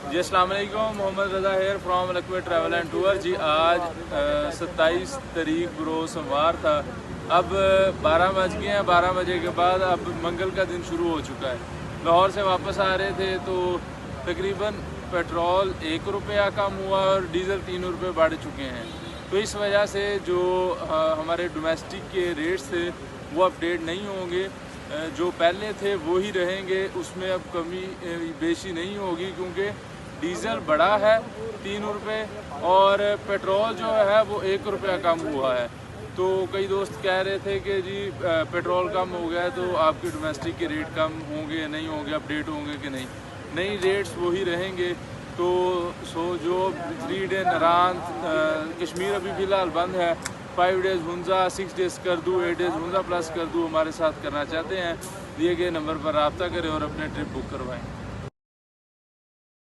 जी अस्सलाम वालेकुम, Mohammad Raza here from लकवे ट्रैवल एंड टूर। जी आज 27 तारीख बरोज़ सोमवार था। अब 12 बज गए हैं। 12 बजे के बाद अब मंगल का दिन शुरू हो चुका है। लाहौर से वापस आ रहे थे तो तकरीबन पेट्रोल 1 रुपया कम हुआ और डीज़ल 3 रुपये बढ़ चुके हैं। तो इस वजह से जो हमारे डोमेस्टिक के रेट्स थे वो अपडेट नहीं होंगे, जो पहले थे वो ही रहेंगे। उसमें अब कमी बेशी नहीं होगी क्योंकि डीज़ल बढ़ा है 3 रुपये और पेट्रोल जो है वो 1 रुपया कम हुआ है। तो कई दोस्त कह रहे थे कि जी पेट्रोल कम हो गया है तो आपके डोमेस्टिक के रेट कम होंगे या नहीं होंगे, अपडेट होंगे कि नहीं रेट्स वही रहेंगे। तो जो 3 डे नरान कश्मीर अभी फ़िलहाल बंद है। 5 डेज़ हुंजा, 6 डेज़ करदू, 8 डेज़ हुंजा प्लस करदू हमारे साथ करना चाहते हैं, दिए गए नंबर पर रब्ता करें और अपने ट्रिप बुक करवाएं।